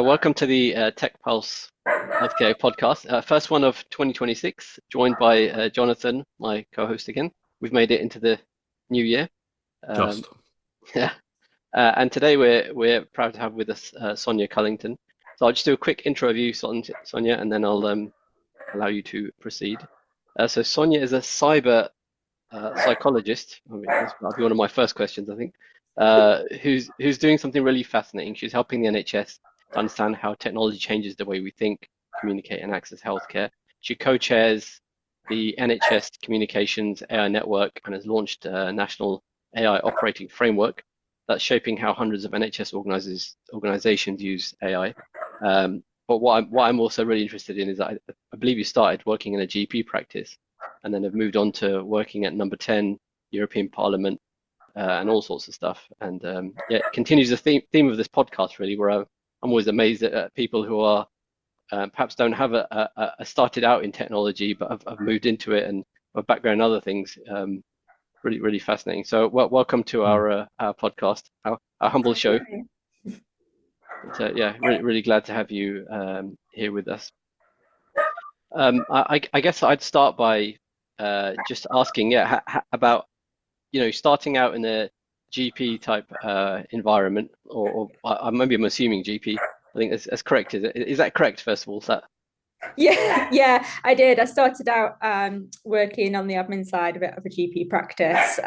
So welcome to the TechPulse Healthcare podcast, first one of 2026, joined by Jonathan, my co-host again. We've made it into the new year. Um, Just. yeah, and today we're proud to have with us Sonya Cullington. So I'll just do a quick intro of you, Sonya, and then I'll allow you to proceed. So Sonya is a cyber psychologist. I mean, that'll be one of my first questions, I think. Who's doing something really fascinating. She's helping the NHS to understand how technology changes the way we think, communicate, and access healthcare. She co-chairs the NHS Communications AI Network and has launched a national AI operating framework that's shaping how hundreds of NHS organizations use AI. But what I'm also really interested in is that I believe you started working in a GP practice and then have moved on to working at Number 10, European Parliament, and all sorts of stuff. And yeah, it continues the theme of this podcast really, where I'm always amazed at people who are perhaps don't have a started out in technology, but have moved into it and have a background in other things. Really fascinating. So welcome to our podcast, our humble show. But yeah, really glad to have you here with us. I guess I'd start by just asking, yeah, about starting out in a GP type environment, or maybe I'm assuming GP. I think that's correct. Is that correct? First of all, is that Yeah, I did. I started out working on the admin side of a GP practice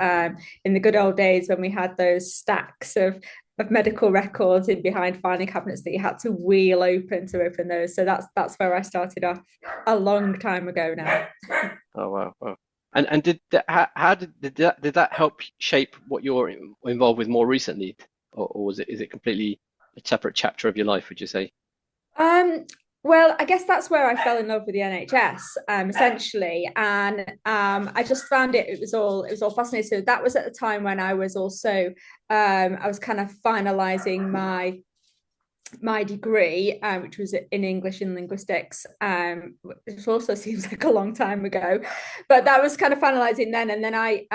in the good old days when we had those stacks of medical records in behind filing cabinets that you had to wheel open to open those. So that's where I started off a long time ago now. Oh wow. And how did that help shape what you're involved with more recently, or is it completely a separate chapter of your life, would you say? Um, well, I guess that's where I fell in love with the NHS, essentially, and I just found it was all fascinating. So that was at the time when I was also I was kind of finalising my degree, which was in English and linguistics. It also seems like a long time ago, but that was kind of finalising then. And then I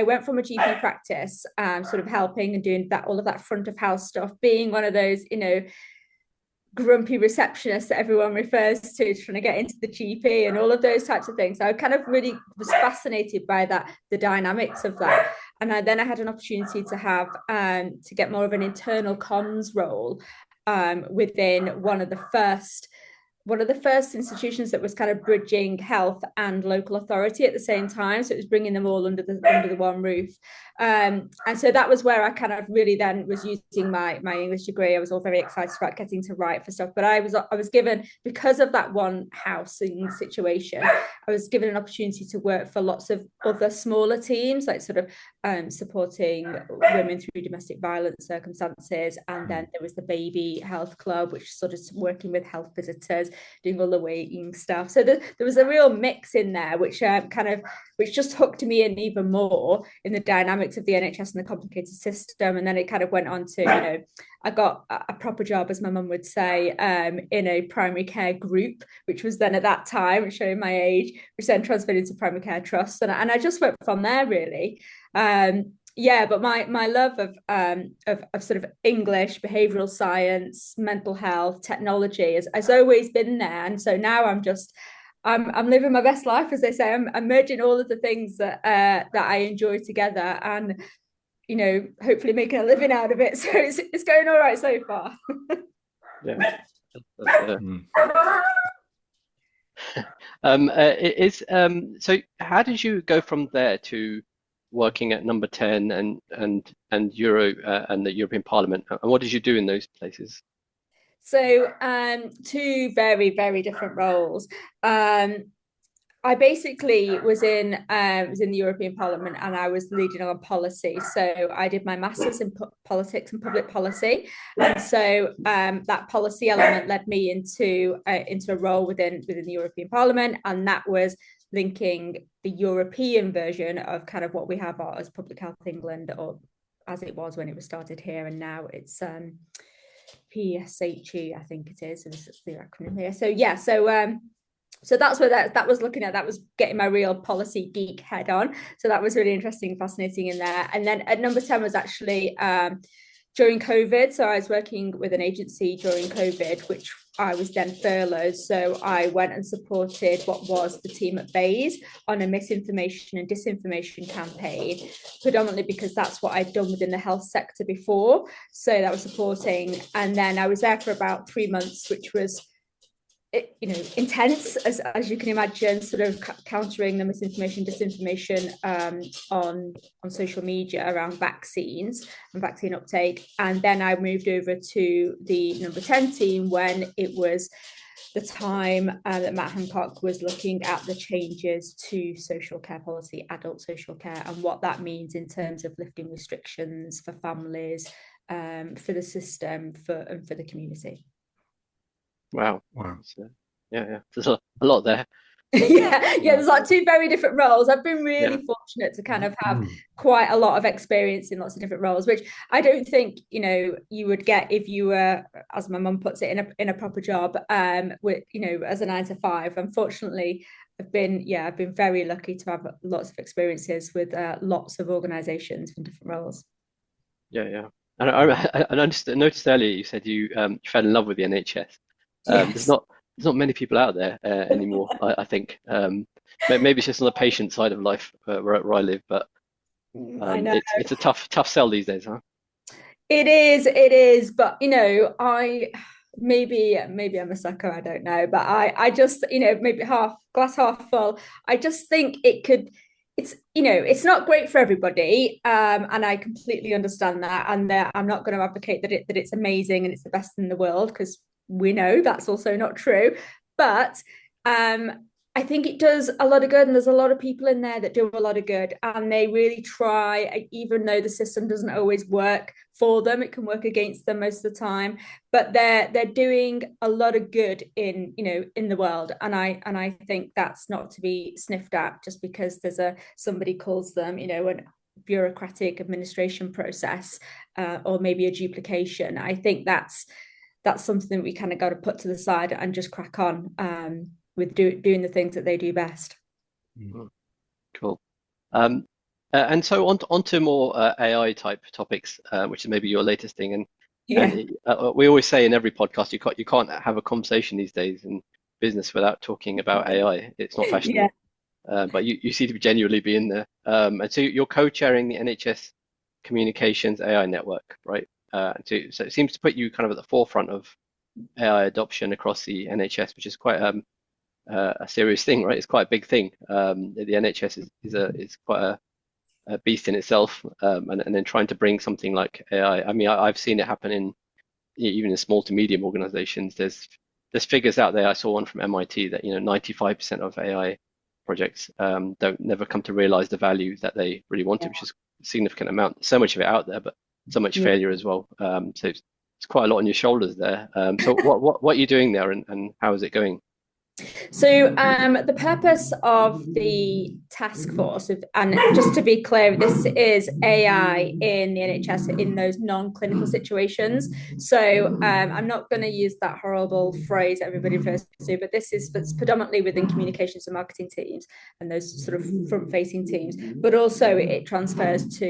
went from a GP practice, sort of helping and doing that all of that front of house stuff, being one of those grumpy receptionist that everyone refers to, trying to get into the GP and all of those types of things. So I kind of really was fascinated by that, the dynamics of that. And then I had an opportunity to have to get more of an internal comms role within one of the first institutions that was kind of bridging health and local authority at the same time. So it was bringing them all under the one roof. And so that was where I kind of really then was using my English degree. I was all very excited about getting to write for stuff, but I was given, because of that one housing situation, I was given an opportunity to work for lots of other smaller teams, like sort of supporting women through domestic violence circumstances. And then there was the baby health club, which sort of working with health visitors, doing all the waiting stuff. So there was a real mix in there, which which just hooked me in even more in the dynamics of the NHS and the complicated system. And then it kind of went on to, I got a proper job, as my mum would say, in a primary care group, which was then at that time, showing my age, which then transferred into primary care trusts. And I just went from there, really. Yeah, but my love of sort of English, behavioural science, mental health, technology has always been there. And so now I'm living my best life, as they say. I'm merging all of the things that I enjoy together, and hopefully making a living out of it. So it's going all right so far. Yeah. It is so how did you go from there to working at Number 10 and Euro and the European Parliament, and what did you do in those places? So two very, very different roles. I basically was in the European Parliament, and I was leading on policy. So I did my master's in politics and public policy, and so that policy element led me into a role within the European Parliament, and that was linking the European version of kind of what we have as Public Health England, or as it was when it was started here, and now it's PSHE, I think it is. It's the acronym here. So yeah, so that's where that was looking at. That was getting my real policy geek head on. So that was really interesting, fascinating in there. And then at Number 10 was actually during COVID. So I was working with an agency during COVID, which I was then furloughed. So I went and supported what was the team at Bayes on a misinformation and disinformation campaign, predominantly because that's what I'd done within the health sector before. So that was supporting. And then I was there for about 3 months, which was intense, as you can imagine, sort of countering the misinformation, disinformation on social media around vaccines and vaccine uptake. And then I moved over to the number 10 team when it was the time that Matt Hancock was looking at the changes to social care policy, adult social care, and what that means in terms of lifting restrictions for families, for the system, and for the community. Wow. So, yeah. There's a lot there. yeah, there's like two very different roles. I've been really fortunate to kind of have quite a lot of experience in lots of different roles, which I don't think you would get if you were, as my mum puts it, in a proper job, with as a 9 to 5. Unfortunately, I've been very lucky to have lots of experiences with lots of organizations from different roles. And I noticed earlier you said you fell in love with the NHS. Yes. There's not many people out there anymore. I think maybe it's just on the patient side of life where I live, but I know it's a tough sell these days, huh? it is. But I maybe I'm a sucker. I don't know, but I just maybe glass half full. I just think it could. It's not great for everybody, and I completely understand that. And I'm not going to advocate that it's amazing and it's the best in the world, because we know that's also not true. But I think it does a lot of good, and there's a lot of people in there that do a lot of good, and they really try, even though the system doesn't always work for them. It can work against them most of the time, but they're doing a lot of good in the world, and I think that's not to be sniffed at just because there's somebody calls them a bureaucratic administration process, or maybe a duplication. I think that's something that we kind of got to put to the side and just crack on with doing the things that they do best. Cool. And so on to more AI type topics, which is maybe your latest thing. And we always say in every podcast, you can't have a conversation these days in business without talking about AI. It's not fashionable. But you seem to genuinely be in there. And so you're co-chairing the NHS Communications AI Network, right? So it seems to put you kind of at the forefront of AI adoption across the NHS, which is quite a serious thing, right? It's quite a big thing. The NHS is quite a beast in itself, and then trying to bring something like AI. I mean, I've seen it happen in even in small to medium organizations. There's figures out there. I saw one from MIT that 95% of AI projects don't never come to realize the value that they really wanted, which is a significant amount. So much of it out there, but so much failure as well. So it's quite a lot on your shoulders there. So what are you doing there, and how is it going? So the purpose of the task force, and just to be clear, this is AI in the NHS in those non-clinical situations. So I'm not going to use that horrible phrase everybody refers to, but it's predominantly within communications and marketing teams and those sort of front-facing teams. But also it transfers to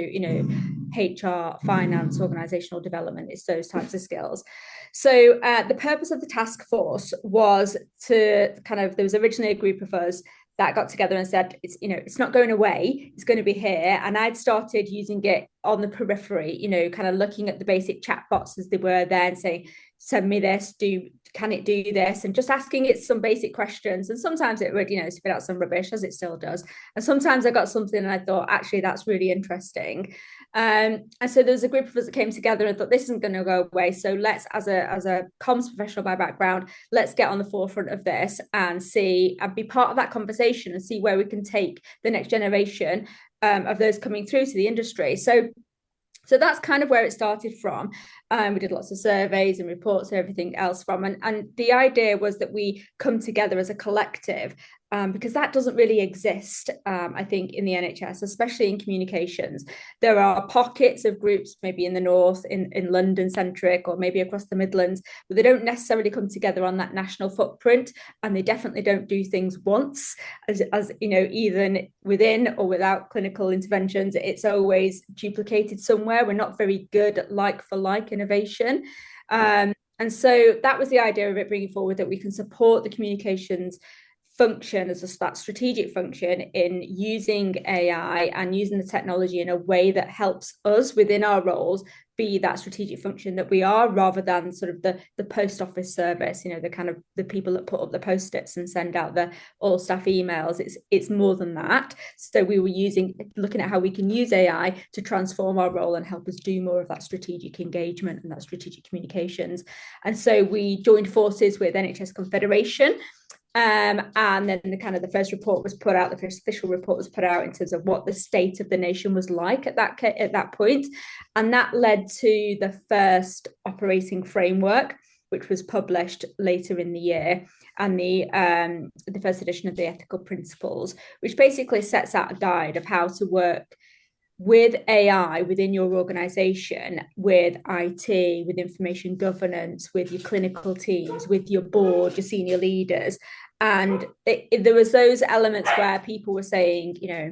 HR, finance, organizational development. It's those types of skills. So the purpose of the task force was to there was originally a group of us that got together and said, it's not going away, it's going to be here. And I'd started using it on the periphery, kind of looking at the basic chatbots as they were there and saying, send me this, can it do this? And just asking it some basic questions. And sometimes it would, spit out some rubbish, as it still does. And sometimes I got something and I thought, actually, that's really interesting. And so there was a group of us that came together and thought, this isn't going to go away. So let's, as a comms professional by background, let's get on the forefront of this and see and be part of that conversation and see where we can take the next generation of those coming through to the industry. So that's kind of where it started from. We did lots of surveys and reports and everything else from. And the idea was that we come together as a collective because that doesn't really exist, I think, in the NHS, especially in communications. There are pockets of groups, maybe in the north, in London centric, or maybe across the Midlands, but they don't necessarily come together on that national footprint, and they definitely don't do things once, as you know, either within or without clinical interventions. It's always duplicated somewhere. We're not very good at like for like innovation. And so that was the idea of it, bringing forward that we can support the communications function as that strategic function in using AI and using the technology in a way that helps us within our roles be that strategic function that we are, rather than sort of the post office service, you know, the kind of the people that put up the post-its and send out the all staff emails. It's more than that. So we were looking at how we can use AI to transform our role and help us do more of that strategic engagement and that strategic communications. And so we joined forces with NHS Confederation. And then the first report was put out, the first official report was put out in terms of what the state of the nation was like at that point. And that led to the first operating framework, which was published later in the year, and the first edition of the ethical principles, which basically sets out a guide of how to work with AI within your organization, with IT, with information governance, with your clinical teams, with your board, your senior leaders. And there was those elements where people were saying, you know,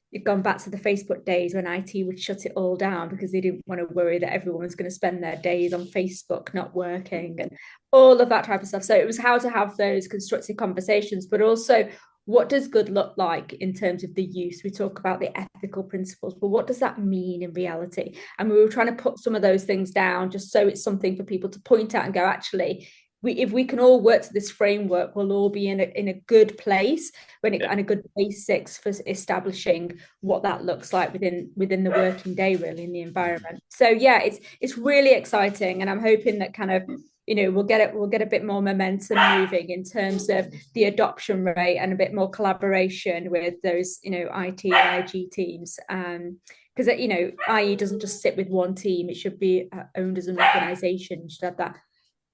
you've gone back to the Facebook days when IT would shut it all down because they didn't want to worry that everyone was going to spend their days on Facebook not working and all of that type of stuff. So it was how to have those constructive conversations, but also what does good look like in terms of the use? We talk about the ethical principles, but what does that mean in reality? And we were trying to put some of those things down just so it's something for people to point out and go, actually, if we can all work to this framework, we'll all be in a good place and a good basics for establishing what that looks like within the working day, really, in the environment. So yeah, it's really exciting, and I'm hoping that kind of, you know, we'll get a bit more momentum moving in terms of the adoption rate and a bit more collaboration with those, you know, IT and IG teams. Because you know, IE doesn't just sit with one team; it should be owned as an organisation. You should have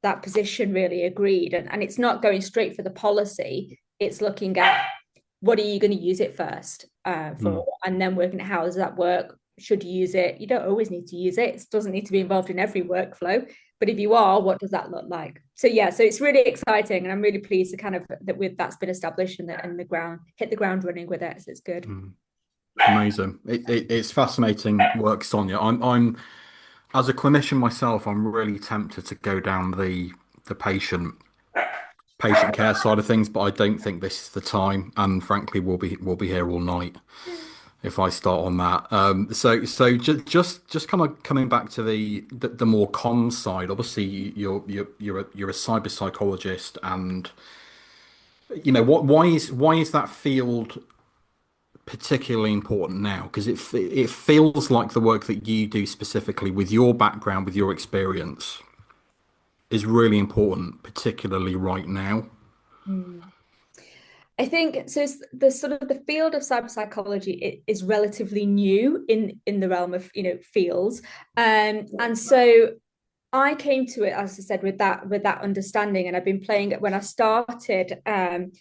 that position really agreed, and it's not going straight for the policy. It's looking at what are you going to use it first for, and then working at how does that work. Should you use it? You don't always need to use it. It doesn't need to be involved in every workflow. But if you are, what does that look like? So yeah, so it's really exciting, and I'm really pleased to kind of that's been established and hit the ground running with it. So it's good. Amazing. It's fascinating work, Sonia. I'm as a clinician myself, I'm really tempted to go down the patient care side of things, but I don't think this is the time. And frankly, we'll be here all night if I start on that. So just kind of coming back to the more comms side. Obviously, you're a cyber psychologist, and you know why is that field particularly important now? Because it feels like the work that you do specifically with your background, with your experience, is really important, particularly right now. I think so. The sort of the field of cyber psychology is relatively new in the realm of, you know, fields, and so I came to it, as I said, with that understanding, and I've been playing it when I started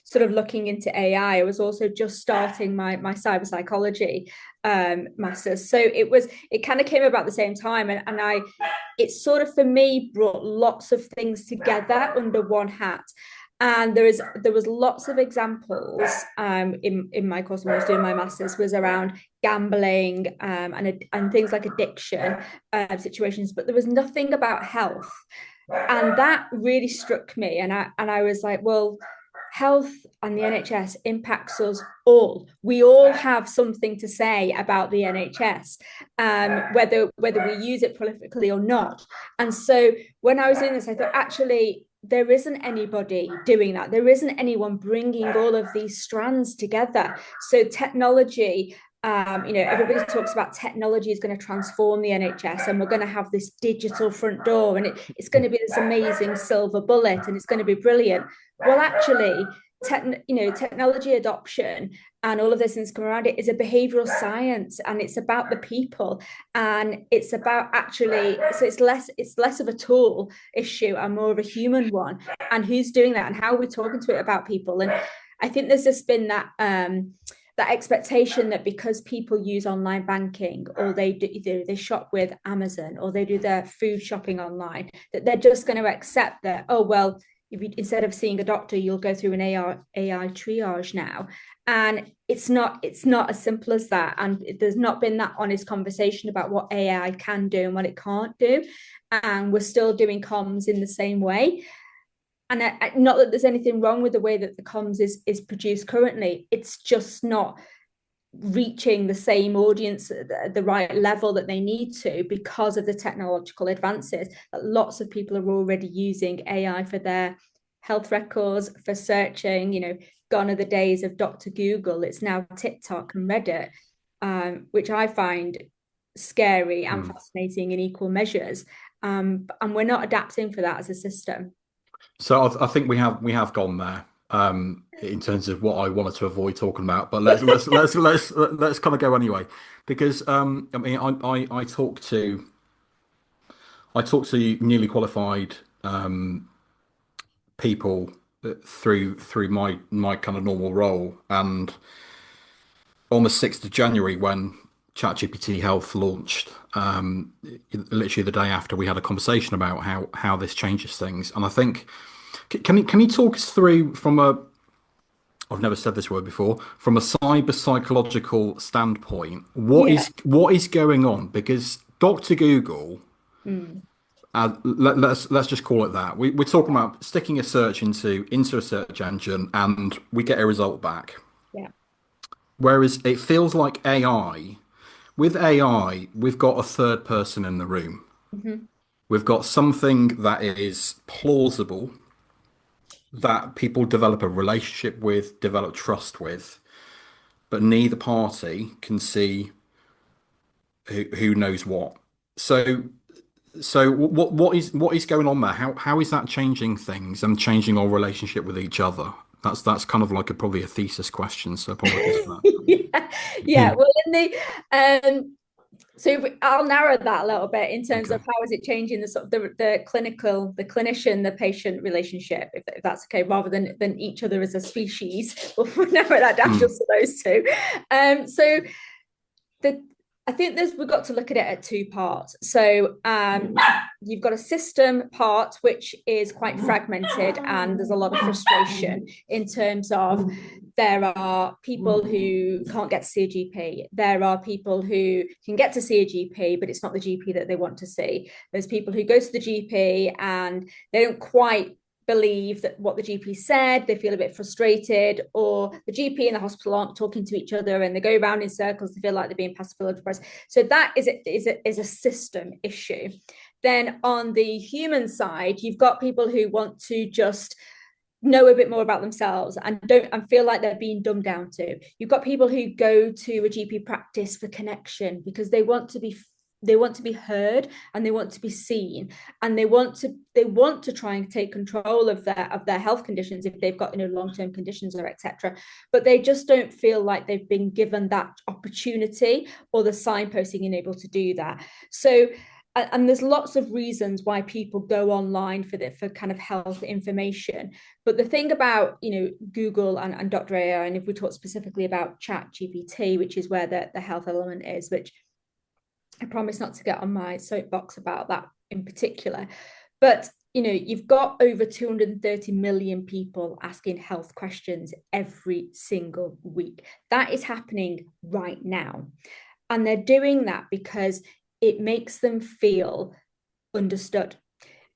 sort of looking into AI. I was also just starting my cyber psychology masters, so it kind of came about the same time, and it sort of for me brought lots of things together under one hat. And there was lots of examples in my course when I was doing my masters was around gambling and things like addiction situations, but there was nothing about health, and that really struck me. And I was like, well, health and the NHS impacts us all. We all have something to say about the NHS, whether we use it prolifically or not. And so when I was doing this, I thought, actually, there isn't anybody doing that. There isn't anyone bringing all of these strands together. So technology, you know, everybody talks about technology is going to transform the NHS, and we're going to have this digital front door, and it's going to be this amazing silver bullet, and it's going to be brilliant. Well, actually, technology adoption and all of this things come around it is a behavioural science, and it's about the people, and it's about actually, so it's less of a tool issue and more of a human one, and who's doing that and how are we talking to it about people. I think there's just been that that expectation that because people use online banking, or they shop with Amazon, or they do their food shopping online, that they're just going to accept that, oh well, if you, instead of seeing a doctor, you'll go through an AI triage now. And it's not as simple as that. And there's not been that honest conversation about what AI can do and what it can't do. And we're still doing comms in the same way. And not that there's anything wrong with the way that the comms is produced currently. It's just not reaching the same audience at the right level that they need to, because of the technological advances. Lots of people are already using AI for their health records, for searching. Gone are the days of Dr. Google. It's now TikTok and Reddit, which I find scary and fascinating in equal measures. And we're not adapting for that as a system. So I think we have gone there in terms of what I wanted to avoid talking about, but let's kind of go anyway, because I mean I talk to newly qualified people through my kind of normal role, and on the 6th of January, when ChatGPT Health launched, literally the day after, we had a conversation about how this changes things. And I think, can you talk us through, from a, I've never said this word before, from a cyber psychological standpoint, what is going on? Because Dr. Google, let's just call it that. We're talking about sticking a search into a search engine, and we get a result back. Yeah. Whereas it feels like AI, with AI, we've got a third person in the room. We've got something that is plausible, that people develop a relationship with, develop trust with, but neither party can see who knows what. So what is going on there? How is that changing things and changing our relationship with each other? That's kind of like probably a thesis question. So apologies for that. Yeah. Well, in the so I'll narrow that a little bit in terms of how is it changing the sort of the clinician, the patient relationship, if that's okay, rather than each other as a species. We'll narrow that down just to those two. So I think we've got to look at it at two parts. So you've got a system part, which is quite fragmented, and there's a lot of frustration in terms of, there are people who can't get to see a GP. There are people who can get to see a GP, but it's not the GP that they want to see. There's people who go to the GP and they don't quite believe that what the GP said. They feel a bit frustrated, or the GP and the hospital aren't talking to each other, and they go around in circles. They feel like they're being passive aggressive. So that is a system issue. Then on the human side, you've got people who want to just know a bit more about themselves and feel like they're being dumbed down to. You've got people who go to a GP practice for connection, because they want to be heard, and they want to be seen, and they want to try and take control of their health conditions if they've got long-term conditions, or etc. But they just don't feel like they've been given that opportunity or the signposting and able to do that. So, and there's lots of reasons why people go online for kind of health information. But the thing about Google and Dr. AI, and if we talk specifically about ChatGPT, which is where the health element is, which I promise not to get on my soapbox about that in particular, but you've got over 230 million people asking health questions every single week. That is happening right now, and they're doing that because it makes them feel understood.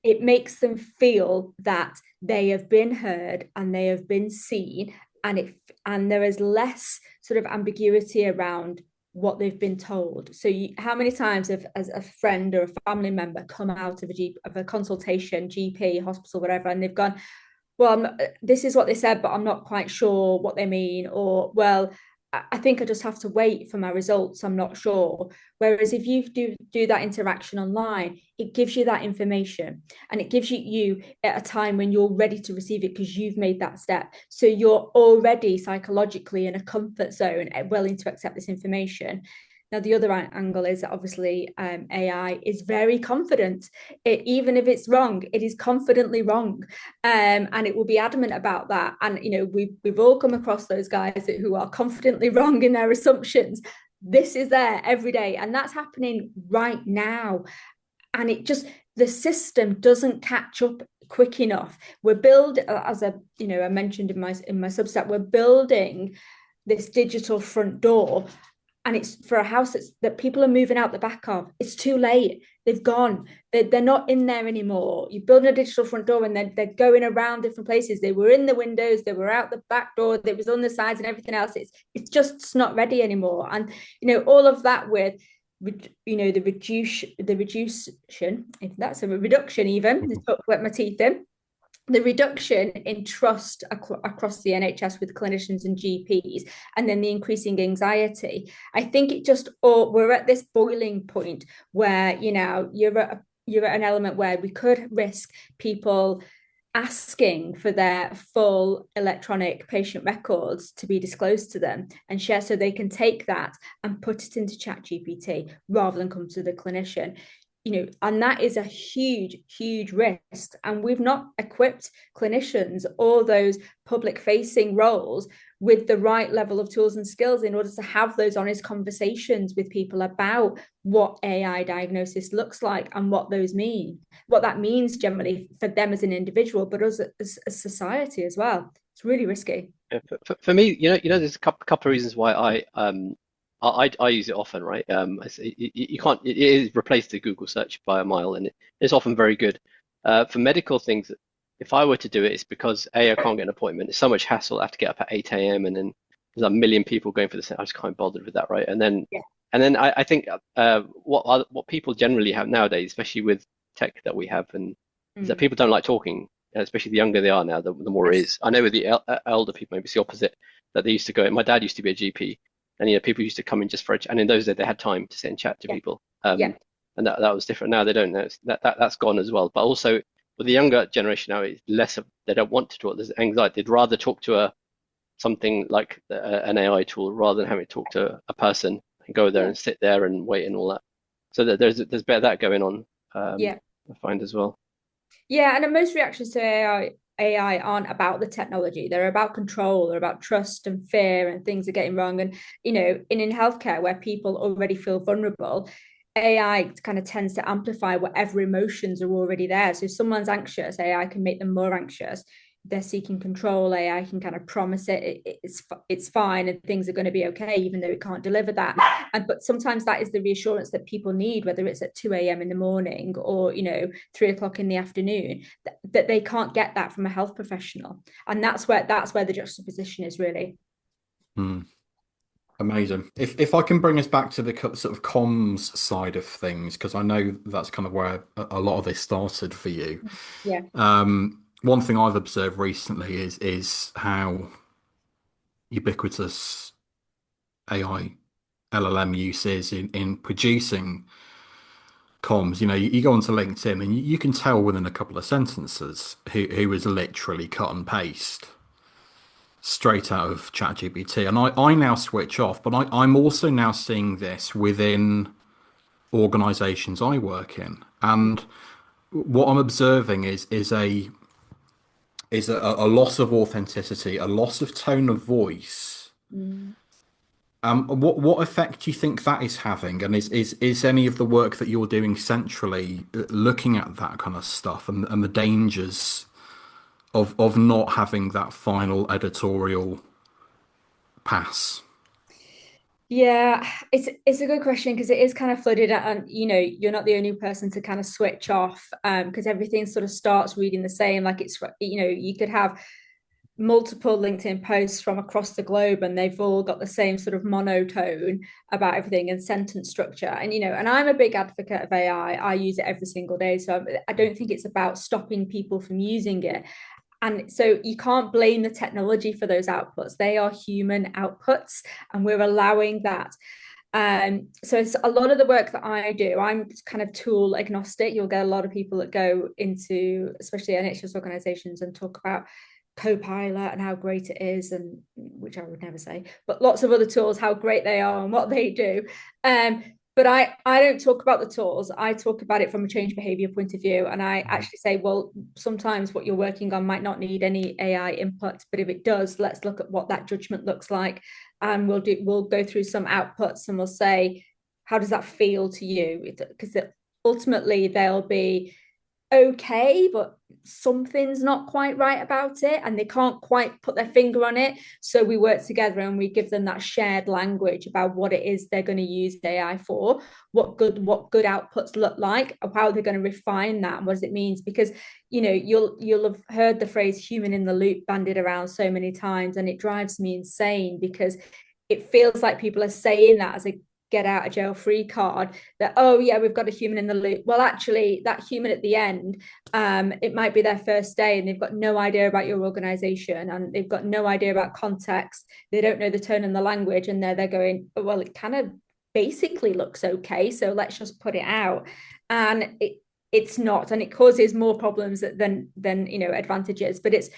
It makes them feel that they have been heard and they have been seen, and there is less sort of ambiguity around what they've been told. So how many times have, as a friend or a family member, come out of a consultation, GP, hospital, whatever, and they've gone, well, this is what they said, but I'm not quite sure what they mean, or, well, I think I just have to wait for my results, I'm not sure. Whereas if you do that interaction online, it gives you that information, and it gives you at a time when you're ready to receive it, because you've made that step. So you're already psychologically in a comfort zone, willing to accept this information. Now, the other angle is that obviously AI is very confident. Even if it's wrong, it is confidently wrong, and it will be adamant about that. And we've all come across those guys who are confidently wrong in their assumptions. This is there every day, and that's happening right now. And the system doesn't catch up quick enough. As I mentioned in my Substack, we're building this digital front door, and it's for a house that people are moving out the back of. It's too late. They've gone. They're not in there anymore. You're building a digital front door, and they're going around different places. They were in the windows. They were out the back door. They was on the sides and everything else. It's just not ready anymore. And all of that with the reduction, if that's a reduction, even wet my teeth in, the reduction in trust across the NHS with clinicians and GPs, and then the increasing anxiety. I think we're at this boiling point where you're at an element where we could risk people asking for their full electronic patient records to be disclosed to them and share, so they can take that and put it into ChatGPT rather than come to the clinician. And that is a huge risk. And we've not equipped clinicians or those public facing roles with the right level of tools and skills in order to have those honest conversations with people about what AI diagnosis looks like and what that means generally for them as an individual, but as a society as well. It's really risky. Yeah, for me, there's a couple of reasons why I use it often, right? You can't. It is replaced the Google search by a mile, and it's often very good. For medical things, if I were to do it, it's because I can't get an appointment. It's so much hassle. I have to get up at 8 a.m. and then there's a million people going for the same. I just can't bother with that, right? And then I think what people generally have nowadays, especially with tech that we have, is that people don't like talking. Especially the younger they are now, the more it is. I know with the elder people, maybe it's the opposite. That they used to go. My dad used to be a GP. And people used to come in just for and in those days they had time to sit and chat to people. And that was different. Now they don't know. That's gone as well. But also with the younger generation now, it's less of, they don't want to talk. There's anxiety. They'd rather talk to something like an AI tool rather than having to talk to a person and go there and sit there and wait and all that. So there's a bit of that going on. I find as well. Yeah, and most reactions to AI aren't about the technology. They're about control. They're about trust and fear, and things are getting wrong. And in healthcare where people already feel vulnerable, AI kind of tends to amplify whatever emotions are already there. So if someone's anxious, AI can make them more anxious. They're seeking control, AI can kind of promise it's fine and things are going to be okay, even though it can't deliver that. But sometimes that is the reassurance that people need, whether it's at 2 a.m. in the morning or 3 o'clock in the afternoon, that they can't get that from a health professional. And that's where the juxtaposition is really. Amazing. If I can bring us back to the sort of comms side of things, because I know that's kind of where a lot of this started for you. Yeah. One thing I've observed recently is how ubiquitous AI LLM use is in producing comms. You go onto LinkedIn and you can tell within a couple of sentences who is literally cut and paste straight out of ChatGPT. And I now switch off, but I'm also now seeing this within organizations I work in. And what I'm observing is a loss of authenticity, a loss of tone of voice. What effect do you think that is having? And is any of the work that you're doing centrally looking at that kind of stuff and the dangers of not having that final editorial pass? Yeah, it's a good question because it is kind of flooded, and you're not the only person to kind of switch off because everything sort of starts reading the same. Like you could have multiple LinkedIn posts from across the globe and they've all got the same sort of monotone about everything and sentence structure. And I'm a big advocate of AI. I use it every single day. So I don't think it's about stopping people from using it. And so you can't blame the technology for those outputs. They are human outputs, and we're allowing that. So it's a lot of the work that I do, I'm kind of tool agnostic. You'll get a lot of people that go into, especially NHS organizations, and talk about Copilot and how great it is, and which I would never say, but lots of other tools, how great they are and what they do. But I don't talk about the tools. I talk about it from a change behavior point of view. And I actually say, well, sometimes what you're working on might not need any AI input, but if it does, let's look at what that judgment looks like. And we'll go through some outputs and we'll say, how does that feel to you? Because ultimately they'll be okay, but something's not quite right about it and they can't quite put their finger on it. So we work together and we give them that shared language about what it is they're going to use AI for, what good outputs look like, how they're going to refine that, and what does it means. Because you'll have heard the phrase human in the loop bandied around so many times, and it drives me insane because it feels like people are saying that as a get out of jail free card, that, oh yeah, we've got a human in the loop. Well, actually that human at the end, it might be their first day and they've got no idea about your organization and they've got no idea about context. They don't know the tone and the language, and they're going, oh, well, it kind of basically looks okay, so let's just put it out. And it's not, and it causes more problems than advantages. But it's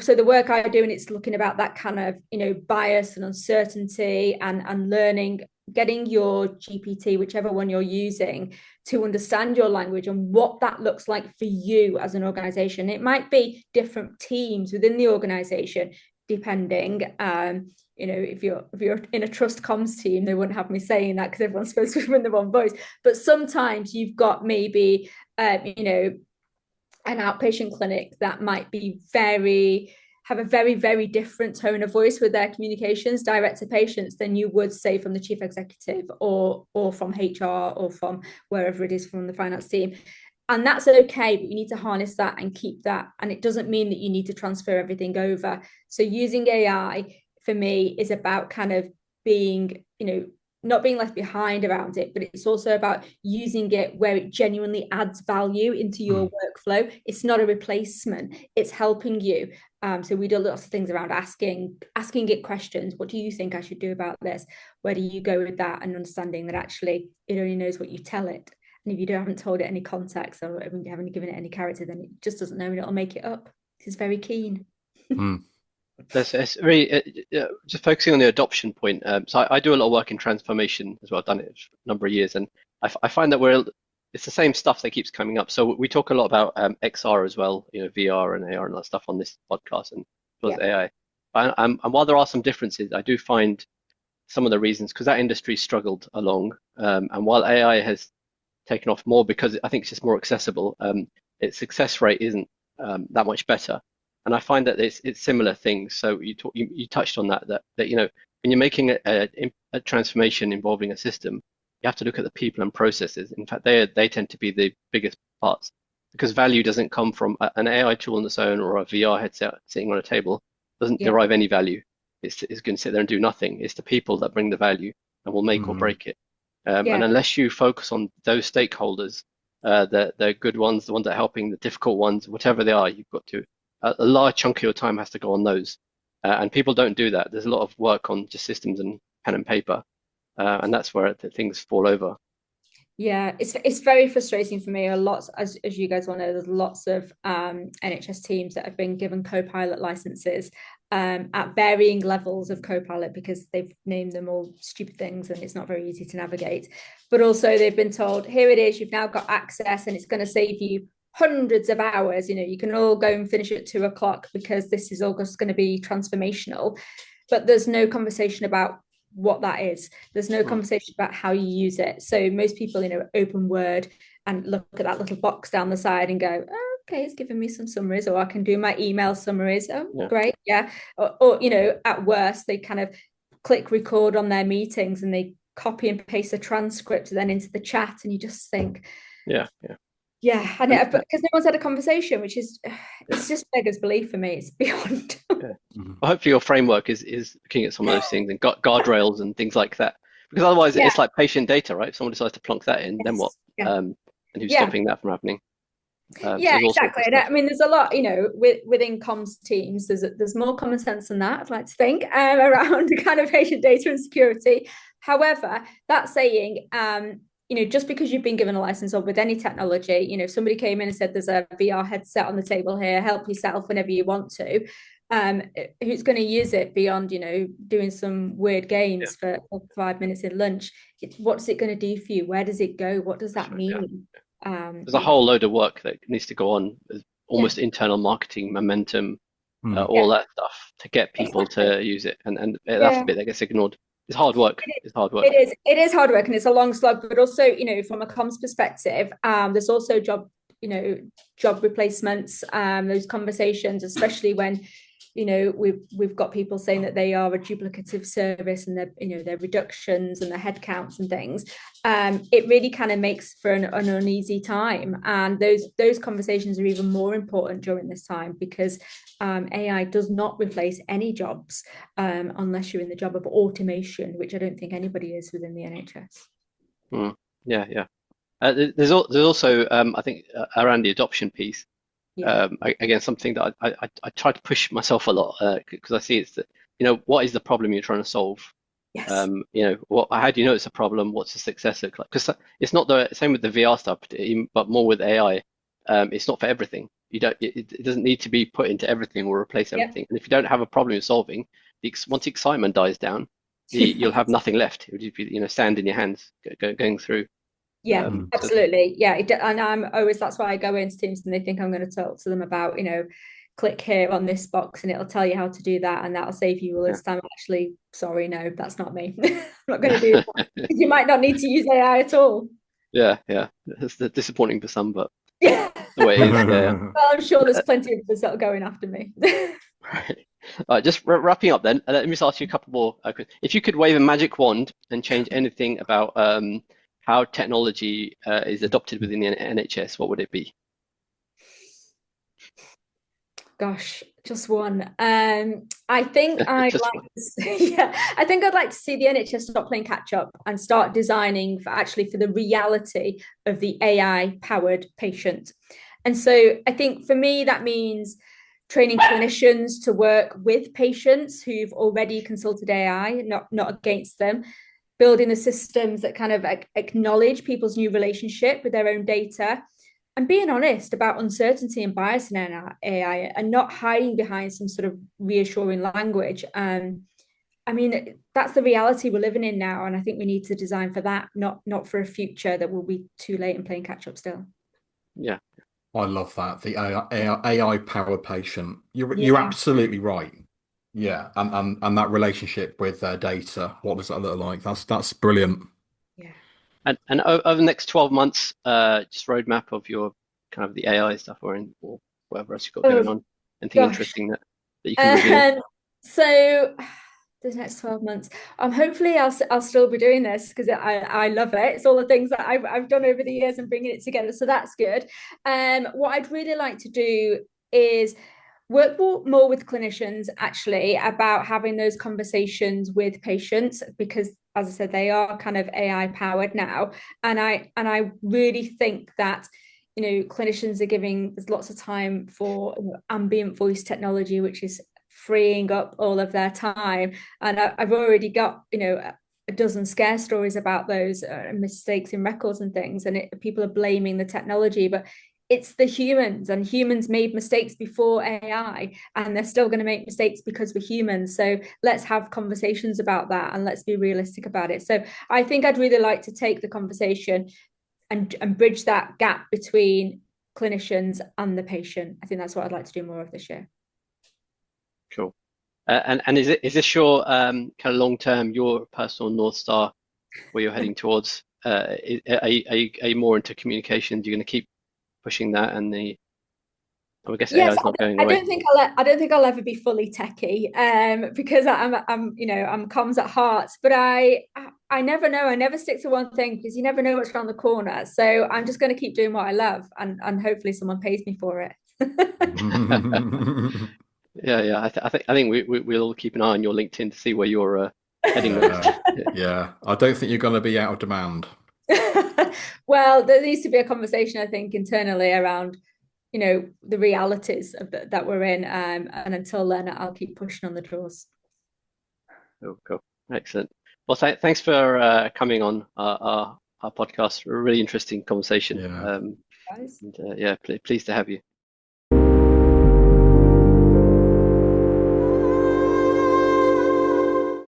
so the work I do, and it's looking about that kind of bias and uncertainty and learning, getting your GPT, whichever one you're using, to understand your language and what that looks like for you as an organization. It might be different teams within the organization, depending. If you're in a trust comms team, they wouldn't have me saying that because everyone's supposed to be in the one voice. But sometimes you've got maybe an outpatient clinic that might be have a very, very different tone of voice with their communications direct to patients than you would say from the chief executive or from HR or from wherever it is from the finance team. And that's okay, but you need to harness that and keep that. And it doesn't mean that you need to transfer everything over. So using AI for me is about kind of being, not being left behind around it, but it's also about using it where it genuinely adds value into your workflow. It's not a replacement, it's helping you. So we do lots of things around asking it questions. What do you think I should do about this? Where do you go with that? And understanding that actually it only knows what you tell it. And if you haven't told it any context or haven't given it any character, then it just doesn't know and it'll make it up. It's very keen. It's really just focusing on the adoption point. So I do a lot of work in transformation as well. I've done it for a number of years, and I find that it's the same stuff that keeps coming up. So we talk a lot about XR as well, VR and AR and that stuff on this podcast, and as well as AI. And while there are some differences, I do find some of the reasons, because that industry struggled along, and while AI has taken off more because I think it's just more accessible, its success rate isn't that much better. And I find that it's similar things. So you touched on that when you're making a transformation involving a system, you have to look at the people and processes. In fact, they tend to be the biggest parts, because value doesn't come from an AI tool on its own or a VR headset sitting on a table. Doesn't derive any value. It's going to sit there and do nothing. It's the people that bring the value and will make or break it. And unless you focus on those stakeholders, the good ones, the ones that are helping, the difficult ones, whatever they are, you've got to. A large chunk of your time has to go on those, and people don't do that. There's a lot of work on just systems and pen and paper, and that's where things fall over. Yeah, it's very frustrating for me. As you guys all know, there's lots of NHS teams that have been given Copilot licenses at varying levels of Copilot, because they've named them all stupid things and it's not very easy to navigate. But also they've been told, here it is, you've now got access and it's going to save you hundreds of hours. You can all go and finish at 2:00 because this is all just going to be transformational. But there's no conversation about what that is. There's no conversation about how you use it. So most people, open Word and look at that little box down the side and go, oh, okay, it's giving me some summaries, or I can do my email summaries. Oh, great. Yeah. Or at worst, they kind of click record on their meetings and they copy and paste a transcript then into the chat, and you just think, yeah, and because no one's had a conversation, which is, it's just beggars belief for me. It's beyond. Well, hopefully your framework is looking at some of those things and guardrails and things like that, because otherwise it's like patient data, right? If someone decides to plonk that in, then what? And who's stopping that from happening? Exactly. And I mean, there's a lot, within comms teams, there's more common sense than that, I'd like to think, around kind of patient data and security. However, that saying, just because you've been given a license or with any technology, if somebody came in and said, there's a VR headset on the table here, help yourself whenever you want to, who's going to use it beyond, doing some weird Yeah. games for 5 minutes in lunch? What's it going to do for you? Where does it go? What does that Sure, yeah. mean? There's a whole load of work that needs to go on, almost Yeah. internal marketing, momentum, Mm. all that stuff to get people to use it. And that's the bit that gets ignored. It's hard work. It's hard work. It is hard work, and it's a long slog, but also, from a comms perspective, there's also job replacements, those conversations, especially when we've got people saying that they are a duplicative service, and their reductions and their headcounts and things. It really kind of makes for an uneasy time, and those conversations are even more important during this time, because AI does not replace any jobs, unless you're in the job of automation, which I don't think anybody is within the NHS. Yeah, yeah. There's also I think around the adoption piece. Yeah. Again, something that I try to push myself a lot, because I see it's that, what is the problem you're trying to solve? Yes. How do you know it's a problem? What's the success look like? Because it's not the same with the VR stuff, but more with AI. It's not for everything. It doesn't need to be put into everything or replace everything. And if you don't have a problem you're solving, once the excitement dies down, you'll have nothing left. It would just be, sand in your hands going through. Yeah, absolutely. Yeah, and I'm always, that's why I go into teams and they think I'm going to talk to them about, click here on this box and it'll tell you how to do that, and that'll save you all this time. Actually, sorry, no, that's not me. I'm not going to do that. You might not need to use AI at all. Yeah, yeah. It's disappointing for some, but the way it is. Yeah. Well, I'm sure there's plenty of us that are going after me. Right. All right, just wrapping up then. Let me just ask you a couple more. If you could wave a magic wand and change anything about how technology is adopted within the NHS, what would it be? Gosh, just one. I think I'd like to see the NHS stop playing catch up and start designing for the reality of the AI powered patient. And so I think for me that means training clinicians to work with patients who've already consulted AI, not against them, building the systems that kind of acknowledge people's new relationship with their own data, and being honest about uncertainty and bias in AI, and not hiding behind some sort of reassuring language. I mean, that's the reality we're living in now, and I think we need to design for that, not for a future that will be too late and playing catch up still. Yeah, I love that. The AI powered patient. You're absolutely right. Yeah, and that relationship with their data. What does that look like? That's brilliant. Yeah. And over the next 12 months, just roadmap of your kind of the AI stuff or whatever else you've got going on. Anything interesting that you can reveal? So the next 12 months, hopefully I'll still be doing this, because I love it. It's all the things that I've done over the years and bringing it together. So that's good. What I'd really like to do is work more with clinicians, actually, about having those conversations with patients, because, as I said, they are kind of AI powered now, and I really think that clinicians are giving, there's lots of time for ambient voice technology, which is freeing up all of their time, and I've already got a dozen scare stories about those mistakes in records and things, and people are blaming the technology, but it's the humans, and humans made mistakes before AI, and they're still going to make mistakes because we're humans. So let's have conversations about that, and let's be realistic about it. So I think I'd really like to take the conversation and bridge that gap between clinicians and the patient. I think that's what I'd like to do more of this year. Cool. And is this your kind of long term, your personal North Star, where you're heading towards? Are you more into communications? You're going to keep pushing that, and I guess AI is not going away. I don't think I'll ever be fully techie, because I'm comms at heart, but I never know. I never stick to one thing, because you never know what's around the corner. So I'm just going to keep doing what I love, and hopefully someone pays me for it. Yeah. I think we'll all keep an eye on your LinkedIn to see where you're heading next. Yeah, I don't think you're going to be out of demand. Well, there needs to be a conversation, I think, internally around the realities that we're in, and until then I'll keep pushing on the drawers. Cool. Excellent. Well, thanks for coming on our our podcast. A really interesting conversation. Yeah. Guys. And, yeah, pleased to have you.